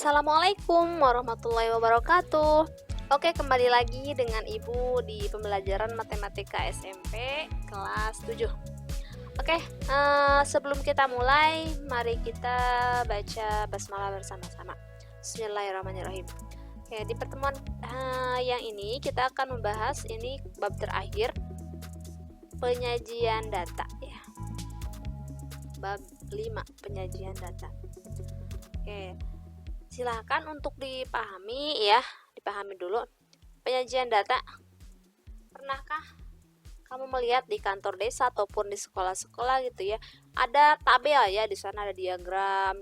Assalamualaikum warahmatullahi wabarakatuh. Oke, kembali lagi dengan Ibu di pembelajaran matematika SMP kelas 7. Oke, sebelum kita mulai, mari kita baca basmalah bersama-sama. Bismillahirrahmanirrahim. Oke, di pertemuan yang ini kita akan membahas ini bab terakhir, penyajian data ya. Bab 5, penyajian data. Oke. Silahkan untuk dipahami ya, dipahami dulu. Penyajian data, pernahkah kamu melihat di kantor desa ataupun di sekolah-sekolah gitu ya, ada tabel ya, di sana ada diagram.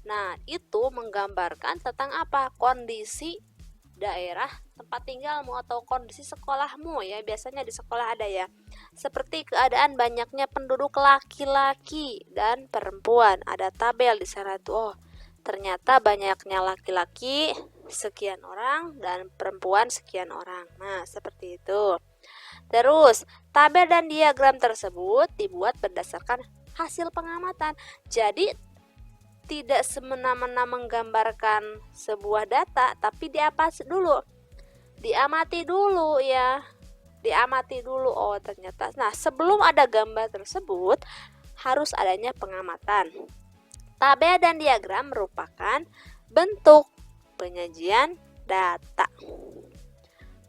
Nah, itu menggambarkan tentang apa? Kondisi daerah tempat tinggalmu atau kondisi sekolahmu ya. Biasanya di sekolah ada ya. Seperti keadaan banyaknya penduduk laki-laki dan perempuan. Ada tabel di sana tuh. Oh, ternyata banyaknya laki-laki sekian orang dan perempuan sekian orang. Nah, seperti itu. Terus, tabel dan diagram tersebut dibuat berdasarkan hasil pengamatan. Jadi, tidak semena-mena menggambarkan sebuah data, tapi diamati dulu ya. Diamati dulu. Oh, ternyata. Nah, sebelum ada gambar tersebut, harus adanya pengamatan. Tabel dan diagram merupakan bentuk penyajian data.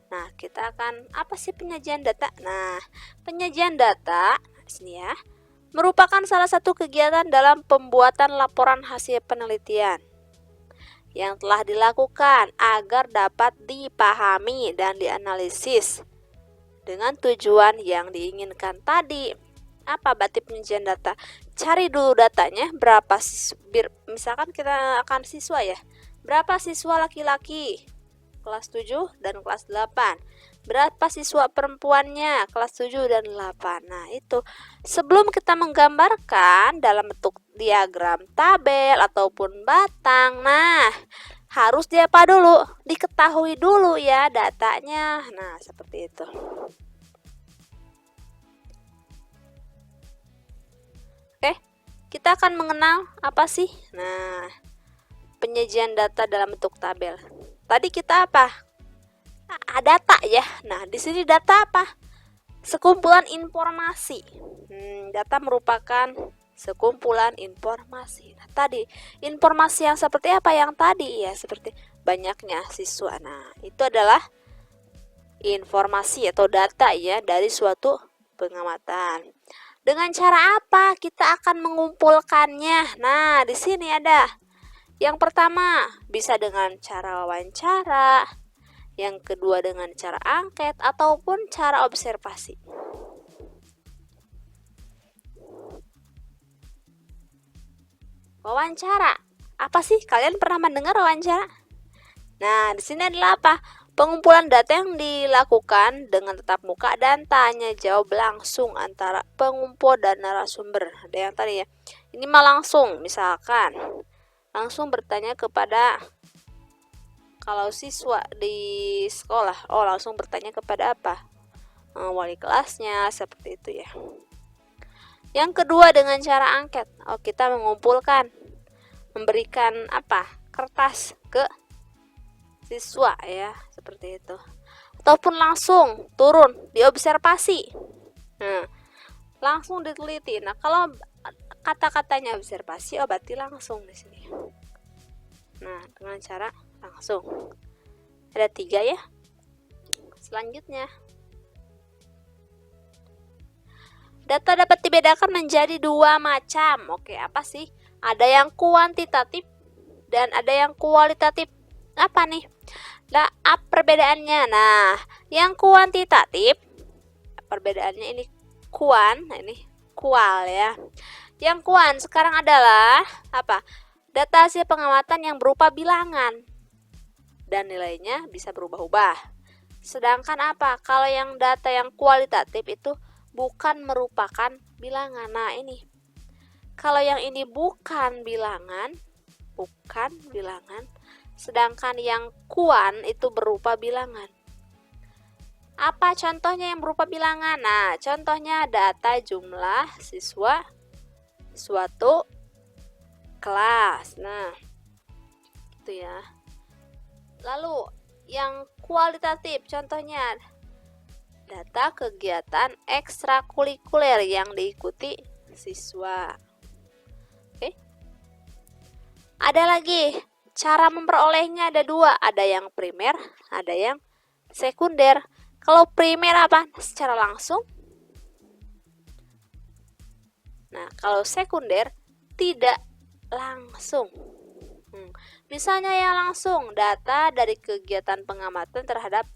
Nah, kita akan apa sih penyajian data? Nah, penyajian data di sini ya, merupakan salah satu kegiatan dalam pembuatan laporan hasil penelitian yang telah dilakukan agar dapat dipahami dan dianalisis dengan tujuan yang diinginkan tadi. Apa berarti penyajian data? Cari dulu datanya, berapa misalkan kita akan siswa ya. Berapa siswa laki-laki kelas 7 dan kelas 8? Berapa siswa perempuannya kelas 7 dan 8? Nah, itu sebelum kita menggambarkan dalam bentuk diagram, tabel ataupun batang. Nah, harus diapa dulu? Diketahui dulu ya datanya. Nah, seperti itu. Oke, kita akan mengenal apa sih? Nah, penyajian data dalam bentuk tabel. Tadi kita apa? Data ya. Nah, di sini data apa? Sekumpulan informasi. Data merupakan sekumpulan informasi. Nah, tadi informasi yang seperti apa yang tadi ya? Seperti banyaknya siswa. Nah, itu adalah informasi atau data ya dari suatu pengamatan. Dengan cara apa kita akan mengumpulkannya? Nah, di sini ada. Yang pertama, bisa dengan cara wawancara. Yang kedua dengan cara angket ataupun cara observasi. Wawancara. Apa sih? Kalian pernah mendengar wawancara? Nah, di sini adalah apa? Pengumpulan data yang dilakukan dengan tatap muka dan tanya jawab langsung antara pengumpul dan narasumber. Ada yang tadi ya. Ini mah langsung, misalkan langsung bertanya kepada, kalau siswa di sekolah, langsung bertanya kepada apa? Wali kelasnya, seperti itu ya. Yang kedua dengan cara angket. Kita mengumpulkan, memberikan apa? Kertas ke siswa ya, seperti itu. Ataupun langsung turun diobservasi. Nah, langsung diteliti. Nah, kalau kata-katanya observasi, berarti langsung di sini. Nah, dengan cara langsung. Ada 3 ya. Selanjutnya, data dapat dibedakan menjadi 2 macam. Oke, apa sih? Ada yang kuantitatif dan ada yang kualitatif. Apa nih? Nah, perbedaannya. Nah, yang kuantitatif, perbedaannya ini kuan, nah ini kual ya. Yang kuan sekarang adalah apa? Data hasil pengamatan yang berupa bilangan dan nilainya bisa berubah-ubah. Sedangkan apa? Kalau yang data yang kualitatif itu bukan merupakan bilangan. Nah, ini. Kalau yang ini bukan bilangan, sedangkan yang kuan itu berupa bilangan. Apa contohnya yang berupa bilangan? Nah, contohnya data jumlah siswa suatu kelas. Nah, Itu ya. Lalu yang kualitatif, contohnya data kegiatan ekstrakurikuler yang diikuti siswa. Oke. Ada lagi, cara memperolehnya ada dua, ada yang primer, ada yang sekunder. Kalau primer apa? Secara langsung. Nah, kalau sekunder tidak langsung. Misalnya yang langsung, data dari kegiatan pengamatan terhadap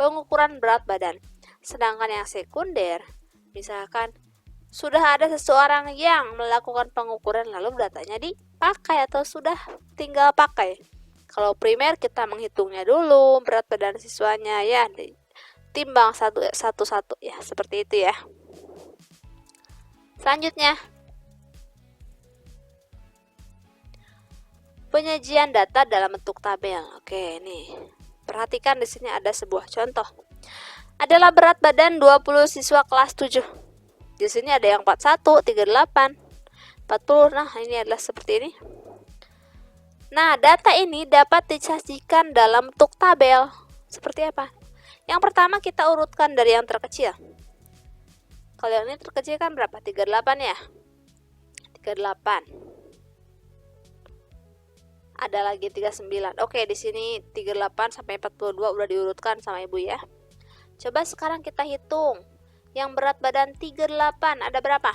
pengukuran berat badan. Sedangkan yang sekunder, misalkan sudah ada seseorang yang melakukan pengukuran lalu datanya dipakai atau sudah tinggal pakai. Kalau primer kita menghitungnya dulu berat badan siswanya ya, timbang satu-satu ya, seperti itu ya. Selanjutnya, penyajian data dalam bentuk tabel. Oke, nih. Perhatikan di sini ada sebuah contoh. Adalah berat badan 20 siswa kelas 7. Di sini ada yang 41, 38, 40. Nah, ini adalah seperti ini. Nah, data ini dapat disajikan dalam bentuk tabel. Seperti apa? Yang pertama kita urutkan dari yang terkecil. Kalau yang ini terkecil kan berapa? 38 ya? 38. Ada lagi 39. Oke, di sini 38 sampai 42 udah diurutkan sama Ibu ya. Coba sekarang kita hitung. Yang berat badan 38 ada berapa?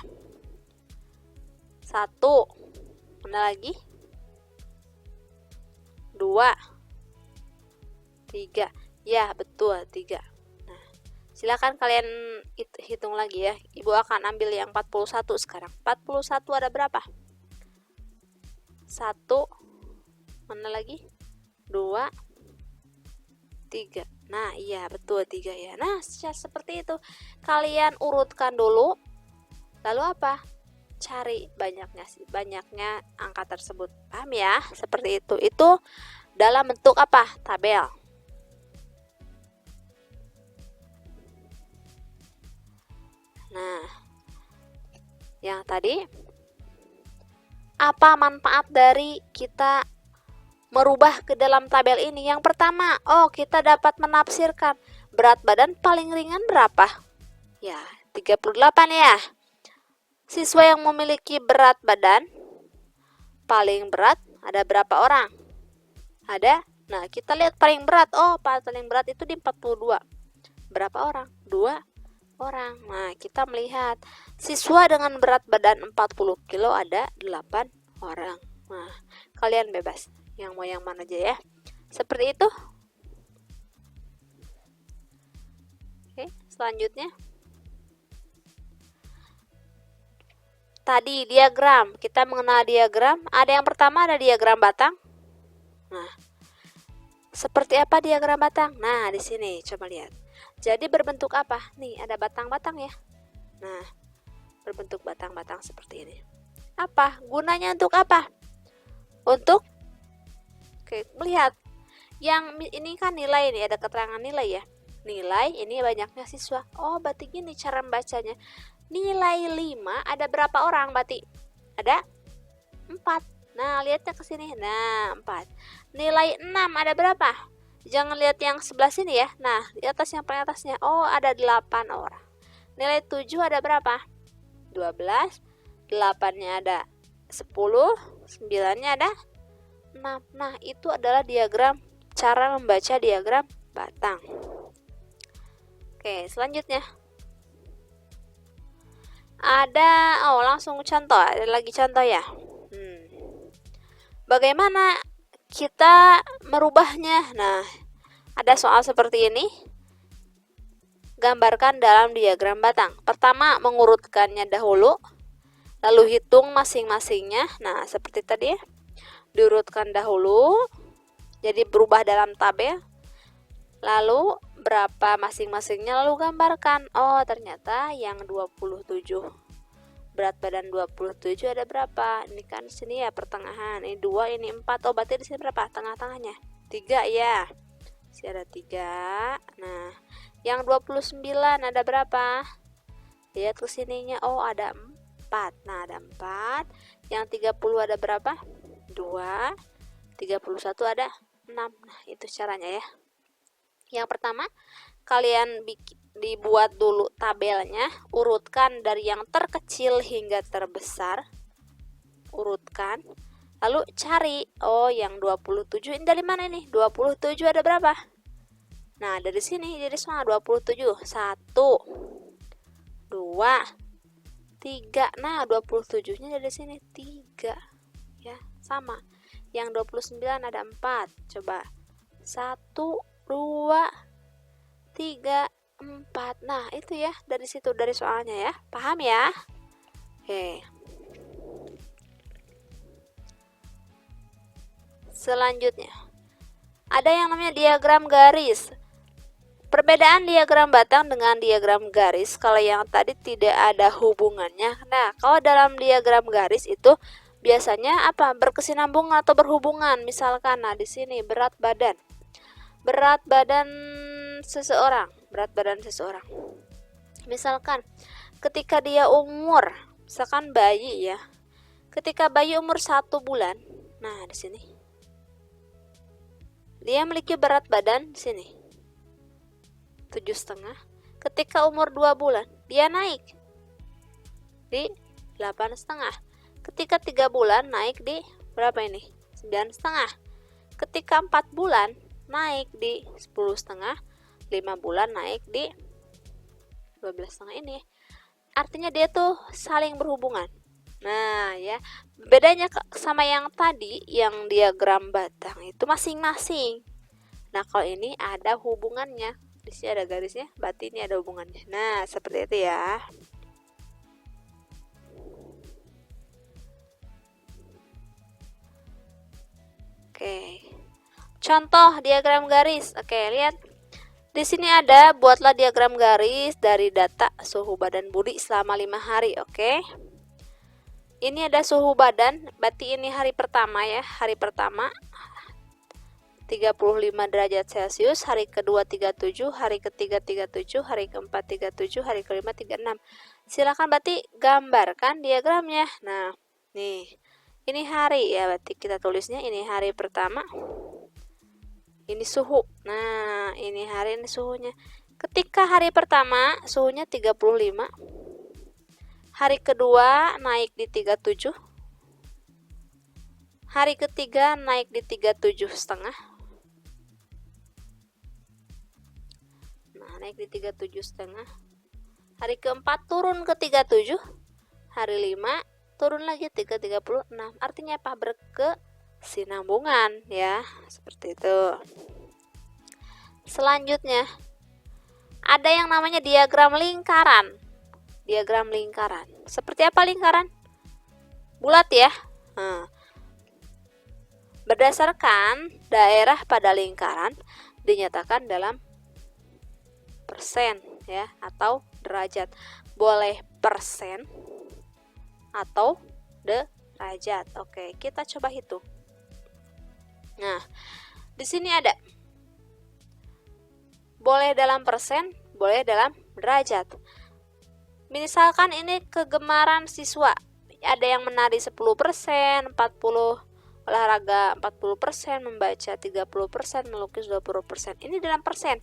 1. Mana lagi? 2. 3. Ya, betul, 3. Nah, silakan kalian hitung lagi ya. Ibu akan ambil yang 41 sekarang. 41 ada berapa? 1. Mana lagi? 2. 3. Nah, iya betul 3 ya. Nah, seperti itu. Kalian urutkan dulu. Lalu apa? Cari banyaknya angka tersebut. Paham ya? Seperti itu. Itu dalam bentuk apa? Tabel. Nah, yang tadi apa manfaat dari kita merubah ke dalam tabel ini? Yang pertama, kita dapat menafsirkan berat badan paling ringan berapa? Ya, 38 ya. Siswa yang memiliki berat badan paling berat ada berapa orang? Ada. Nah, kita lihat paling berat. Paling berat itu di 42. Berapa orang? 2 orang. Nah, kita melihat siswa dengan berat badan 40 kilo ada 8 orang. Nah, kalian bebas yang mau yang mana aja ya. Seperti itu. Oke, selanjutnya. Tadi diagram, kita mengenal diagram. Ada yang pertama ada diagram batang. Nah, seperti apa diagram batang? Nah, di sini coba lihat. Jadi berbentuk apa? Nih, ada batang-batang ya. Nah, berbentuk batang-batang seperti ini. Apa? Gunanya untuk apa? Untuk melihat. Yang ini kan nilai nih, ada keterangan nilai ya. Nilai ini banyaknya siswa. Berarti gini cara membacanya. Nilai 5 ada berapa orang berarti? Ada 4. Nah, lihatnya ke sini. Nah, 4. Nilai 6 ada berapa? Jangan lihat yang sebelah sini ya. Nah, di atas yang paling atasnya. Ada 8 orang. Nilai 7 ada berapa? 12. 8-nya ada 10. 9-nya ada 6. Nah, itu adalah diagram, cara membaca diagram batang. Oke, selanjutnya. Ada, langsung contoh, ada lagi contoh ya. Bagaimana kita merubahnya? Nah, ada soal seperti ini. Gambarkan dalam diagram batang. Pertama, mengurutkannya dahulu, lalu hitung masing-masingnya. Nah, seperti tadi ya. Diurutkan dahulu, jadi berubah dalam tabel. Lalu berapa masing-masingnya, lalu gambarkan. Ternyata yang 27. Berat badan 27 ada berapa? Ini kan sini ya pertengahan. Ini 2, ini 4. Berarti di sini berapa? Tengah-tengahnya. 3 ya. Sini ada 3. Nah, yang 29 ada berapa? Lihat ke sininya. Ada 4. Nah, ada 4. Yang 30 ada berapa? 2. 31 ada 6. Nah, itu caranya ya. Yang pertama, kalian dibuat dulu tabelnya, urutkan dari yang terkecil hingga terbesar. Urutkan. Lalu cari, oh yang 27 ini dari mana nih? 27 ada berapa? Nah, dari sini jadi semua 27. 1 2 3. Nah, 27-nya dari sini 3. Ya, sama. Yang 29 ada 4. Coba. 1 2 3 4. Nah, itu ya dari situ, dari soalnya ya. Paham ya? Oke. Selanjutnya, ada yang namanya diagram garis. Perbedaan diagram batang dengan diagram garis, kalau yang tadi tidak ada hubungannya. Nah, kalau dalam diagram garis itu biasanya apa? Berkesinambungan atau berhubungan. Misalkan, nah di sini berat badan. Berat badan seseorang. Misalkan ketika dia umur, misalkan bayi ya. Ketika bayi umur 1 bulan. Nah, di sini dia memiliki berat badan di sini 7,5. Ketika umur 2 bulan dia naik di 8,5. Ketika 3 bulan naik di berapa ini? 9,5. Ketika 4 bulan naik di 10,5. 5 bulan naik di 12,5 ini. Artinya dia tuh saling berhubungan. Nah, ya. Bedanya sama yang tadi, yang diagram batang itu masing-masing. Nah, kalau ini ada hubungannya. Di sini ada garisnya, berarti ini ada hubungannya. Nah, seperti itu ya. Oke. Contoh diagram garis. Oke, lihat. Di sini ada, buatlah diagram garis dari data suhu badan Budi selama 5 hari, oke? Ini ada suhu badan, berarti ini hari pertama ya, hari pertama 35 derajat Celcius, hari kedua 37, hari ketiga 37, hari keempat 37, hari kelima 36. Silakan berarti gambarkan diagramnya. Nah, nih. Ini hari ya, berarti kita tulisnya ini hari pertama. Ini suhu. Nah, ini hari, ini suhunya. Ketika hari pertama suhunya 35. Hari kedua naik di 37. Hari ketiga naik di 37,5. Nah, naik di 37,5. Hari keempat turun ke 37. Hari 5 turun lagi ke 36. Artinya apa? Berkesinambungan ya, seperti itu. Selanjutnya, ada yang namanya diagram lingkaran. Diagram lingkaran. Seperti apa lingkaran? Bulat ya. Nah, berdasarkan daerah pada lingkaran dinyatakan dalam persen ya, atau derajat. Boleh persen atau derajat. Oke, kita coba hitung. Nah, di sini ada boleh dalam persen, boleh dalam derajat. Misalkan ini kegemaran siswa, ada yang menari 10%, 40 olahraga 40%, membaca 30%, melukis 20%. Ini dalam persen.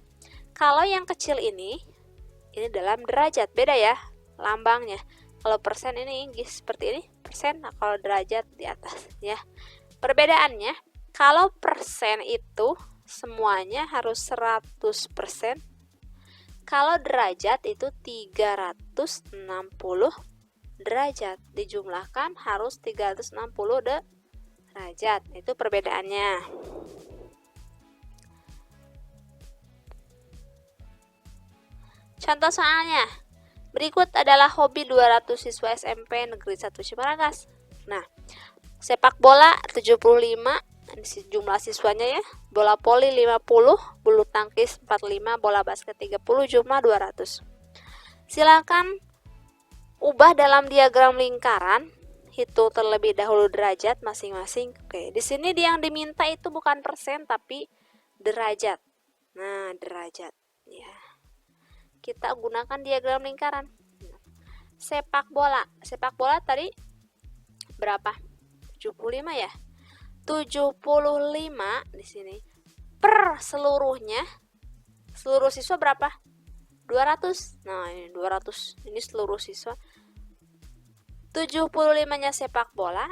Kalau yang kecil ini dalam derajat, beda ya lambangnya. Kalau persen ini seperti ini, persen. Nah, kalau derajat di atas ya. Perbedaannya, kalau persen itu semuanya harus 100%. Kalau derajat itu 360 derajat. Dijumlahkan harus 360 derajat. Itu perbedaannya. Contoh soalnya. Berikut adalah hobi 200 siswa SMP Negeri 1 Cimarangas. Nah, sepak bola 75, jumlah siswanya ya. Bola voli 50, bulu tangkis 45, bola basket 30, jumlah 200. Silakan ubah dalam diagram lingkaran, hitung terlebih dahulu derajat masing-masing. Oke, di sini yang diminta itu bukan persen tapi derajat. Nah, derajat ya. Kita gunakan diagram lingkaran. Sepak bola tadi berapa? 75 ya. 75 di sini per seluruhnya. Seluruh siswa berapa? 200. Nah, ini 200. Ini seluruh siswa. 75-nya sepak bola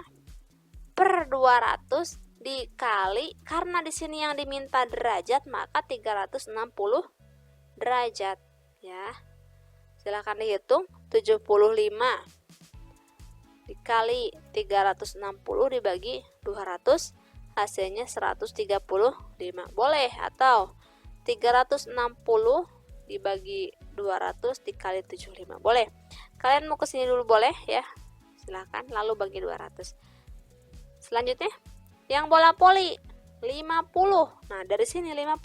per 200 dikali, karena di sini yang diminta derajat, maka 360 derajat ya. Silakan dihitung. 75 dikali 360 dibagi 200, hasilnya 135. Boleh, atau 360 dibagi 200 dikali 75. Boleh. Kalian mau kesini dulu boleh ya. Silahkan, lalu bagi 200. Selanjutnya, yang bola voli 50. Nah, dari sini 50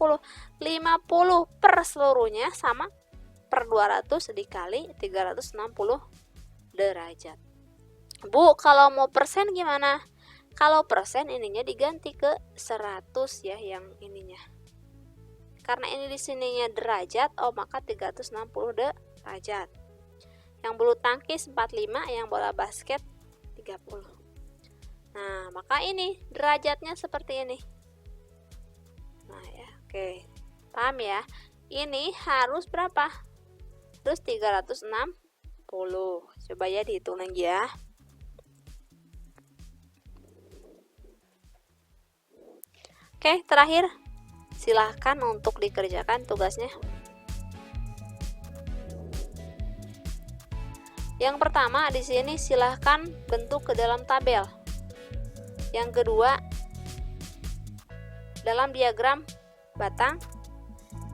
per seluruhnya sama per 200 dikali 360 derajat. Bu, kalau mau persen gimana? Kalau persen ininya diganti ke 100 ya, yang ininya. Karena ini di sininya derajat, maka 360 derajat. Yang bulu tangkis 45, yang bola basket 30. Nah, maka ini derajatnya seperti ini. Nah, ya, oke. Paham ya? Ini harus berapa? Terus 360. Coba ya dihitung lagi ya. Oke, terakhir. Silahkan untuk dikerjakan tugasnya. Yang pertama di sini silahkan bentuk ke dalam tabel. Yang kedua, dalam diagram batang,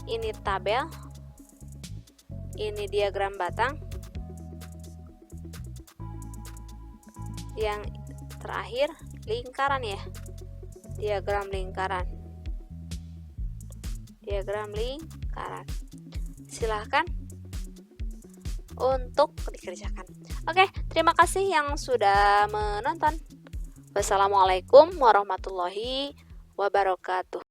ini tabel, ini diagram batang. Yang terakhir lingkaran ya, diagram lingkaran. Diagram lingkaran. Silahkan untuk dikerjakan. Oke, terima kasih yang sudah menonton. Wassalamualaikum warahmatullahi wabarakatuh.